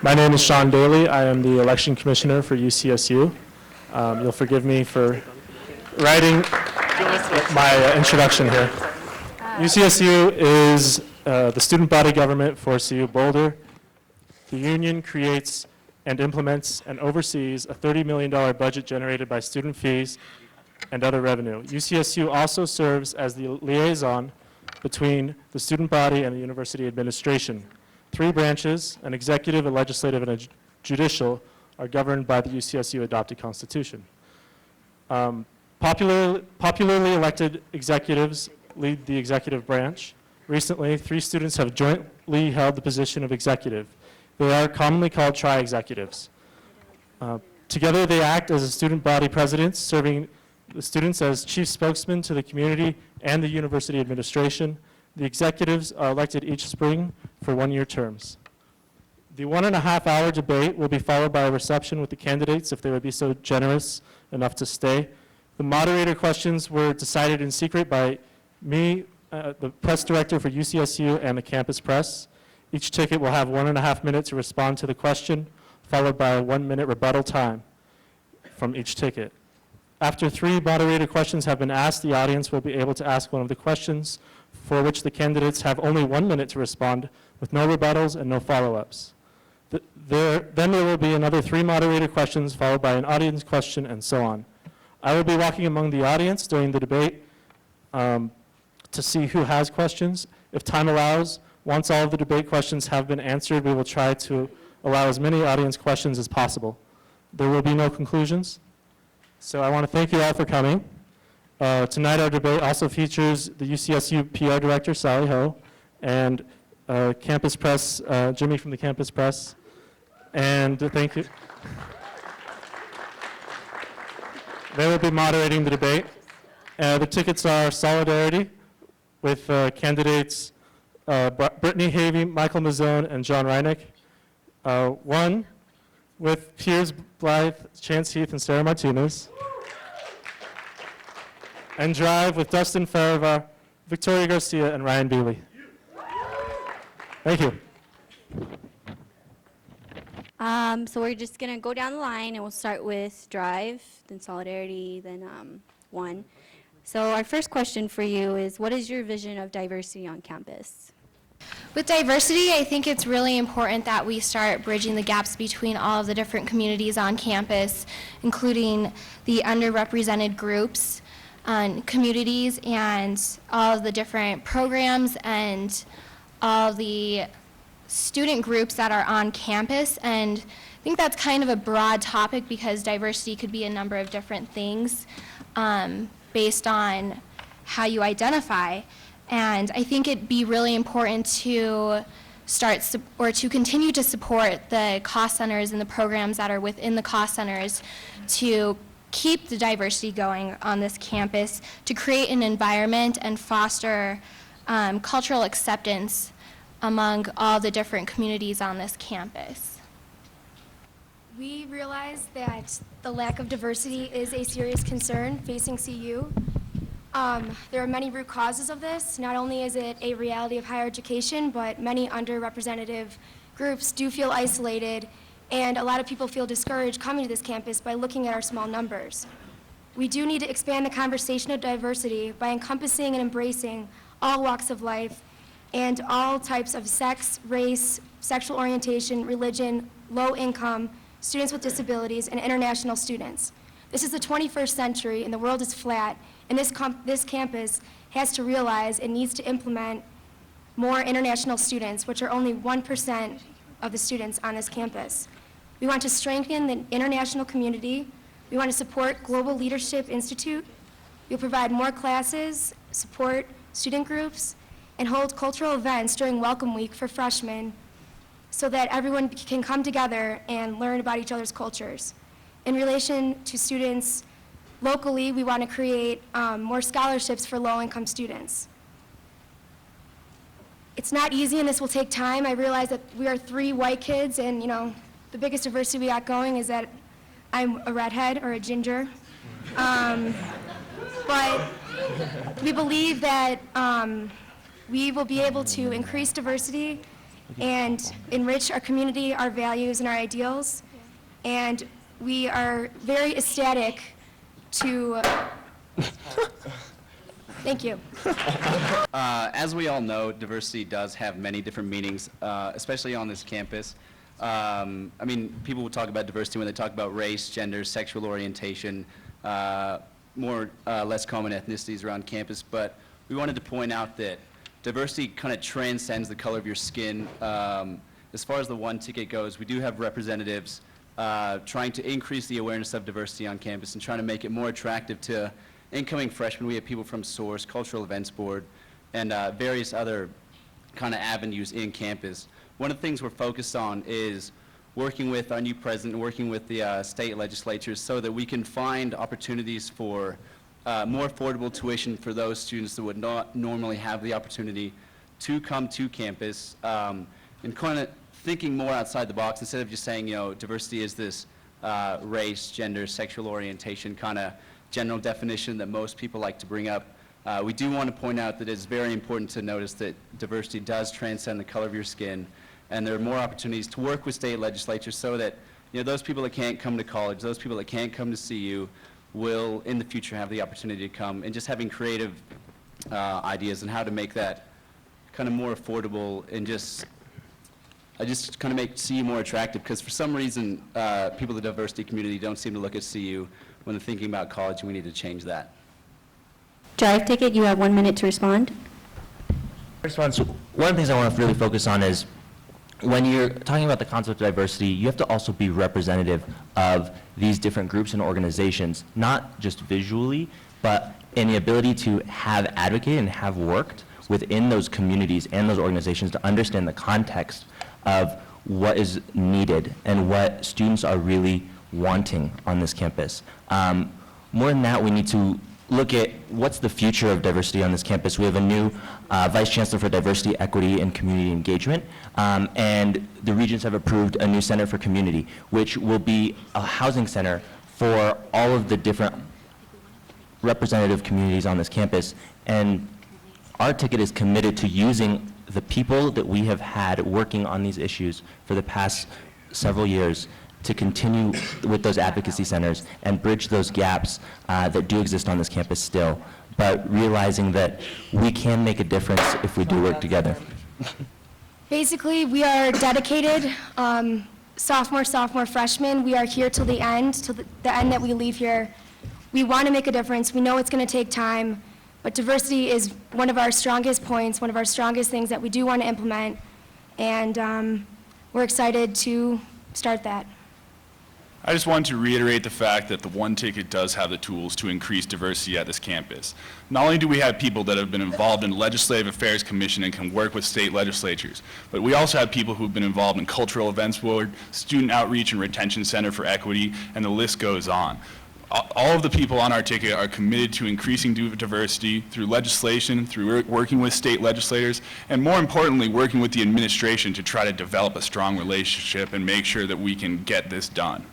My name is Sean Daly. I am the election commissioner for UCSU. You'll forgive me for writing my introduction here. UCSU is the student body government for CU Boulder. The union creates and implements and oversees a $30 million budget generated by student fees and other revenue. UCSU also serves as the liaison between the student body and the university administration. Three branches, an executive, a legislative, and a judicial, are governed by the UCSU adopted constitution. Popularly elected executives lead the executive branch. Recently, 3 students have jointly held the position of executive. They are commonly called tri-executives. Together, they act as a student body presidents, serving the students as chief spokesmen to the community and the university administration. The executives are elected each spring for 1-year terms. The 1.5-hour debate will be followed by a reception with the candidates if they would be so generous enough to stay. The moderator questions were decided in secret by me, the press director for UCSU, and the campus press. Each ticket will have 1.5 minutes to respond to the question, followed by a 1-minute rebuttal time from each ticket. After 3 moderator questions have been asked, the audience will be able to ask one of the questions, for which the candidates have only 1 minute to respond, with no rebuttals and no follow-ups. Then there will be another 3 moderator questions, followed by an audience question, and so on. I will be walking among the audience during the debate to see who has questions. If time allows, once all of the debate questions have been answered, we will try to allow as many audience questions as possible. There will be no conclusions. So I want to thank you all for coming. Tonight our debate also features the UCSU PR director, Sally Ho, and campus press, Jimmy from the campus press. And thank you. They will be moderating the debate. The tickets are Solidarity with candidates Brittany Havey, Michael Mazzone, and John Reinick. 1 with Piers Blythe, Chance Heath, and Sarah Martinez. And Drive with Dustin Farivar, Victoria Garcia, and Ryan Bealey. Thank you. So we're just going to go down the line, and we'll start with Drive, then Solidarity, then 1. So our first question for you is, what is your vision of diversity on campus? With diversity, I think it's really important that we start bridging the gaps between all of the different communities on campus, including the underrepresented groups and communities and all of the different programs and all the student groups that are on campus. And I think that's kind of a broad topic because diversity could be a number of different things based on how you identify. And I think it'd be really important to to continue to support the cost centers and the programs that are within the cost centers to keep the diversity going on this campus, to create an environment and foster cultural acceptance among all the different communities on this campus. We realize that the lack of diversity is a serious concern facing CU. There are many root causes of this. Not only is it a reality of higher education, but many underrepresented groups do feel isolated, and a lot of people feel discouraged coming to this campus by looking at our small numbers. We do need to expand the conversation of diversity by encompassing and embracing all walks of life and all types of sex, race, sexual orientation, religion, low income, students with disabilities, and international students. This is the 21st century, and the world is flat, and this campus has to realize it needs to implement more international students, which are only 1% of the students on this campus. We want to strengthen the international community. We want to support Global Leadership Institute. We'll provide more classes, support student groups, and hold cultural events during Welcome Week for freshmen so that everyone can come together and learn about each other's cultures. In relation to students locally, we want to create more scholarships for low-income students. It's not easy, and this will take time. I realize that we are 3 white kids, and the biggest diversity we got going is that I'm a redhead or a ginger. But we believe that we will be able to increase diversity and enrich our community, our values, and our ideals. And we are very ecstatic to, thank you. As we all know, diversity does have many different meanings, especially on this campus. I mean, people will talk about diversity when they talk about race, gender, sexual orientation, less common ethnicities around campus, but we wanted to point out that diversity kind of transcends the color of your skin. As far as the one ticket goes, we do have representatives trying to increase the awareness of diversity on campus and trying to make it more attractive to incoming freshmen. We have people from SOURCE, Cultural Events Board, and various other kind of avenues in campus. One of the things we're focused on is working with our new president, working with the state legislatures so that we can find opportunities for more affordable tuition for those students that would not normally have the opportunity to come to campus, and kind of thinking more outside the box instead of just saying, you know, diversity is this race, gender, sexual orientation kind of general definition that most people like to bring up. We do want to point out that it's very important to notice that diversity does transcend the color of your skin, and there are more opportunities to work with state legislatures so that, you know, those people that can't come to college, those people that can't come to CU will in the future have the opportunity to come, and just having creative ideas on how to make that kind of more affordable and just kind of make CU more attractive, because for some reason people in the diversity community don't seem to look at CU when they're thinking about college, and we need to change that. Drive ticket, you have 1 minute to respond. Response. One of the things I want to really focus on is when you're talking about the concept of diversity, you have to also be representative of these different groups and organizations, not just visually, but in the ability to have advocated and have worked within those communities and those organizations to understand the context of what is needed and what students are really wanting on this campus. More than that, we need to look at what's the future of diversity on this campus. We have a new Vice Chancellor for Diversity, Equity, and Community Engagement, and the Regents have approved a new Center for Community, which will be a housing center for all of the different representative communities on this campus. And our ticket is committed to using the people that we have had working on these issues for the past several years to continue with those advocacy centers and bridge those gaps that do exist on this campus still, but realizing that we can make a difference if we do work together. Basically, we are dedicated, sophomore, freshman. We are here till the end that we leave here. We want to make a difference. We know it's going to take time, but diversity is one of our strongest points, one of our strongest things that we do want to implement, and we're excited to start that. I just wanted to reiterate the fact that the One Ticket does have the tools to increase diversity at this campus. Not only do we have people that have been involved in Legislative Affairs Commission and can work with state legislatures, but we also have people who have been involved in Cultural Events Board, Student Outreach and Retention Center for Equity, and the list goes on. All of the people on our ticket are committed to increasing diversity through legislation, through working with state legislators, and more importantly, working with the administration to try to develop a strong relationship and make sure that we can get this done.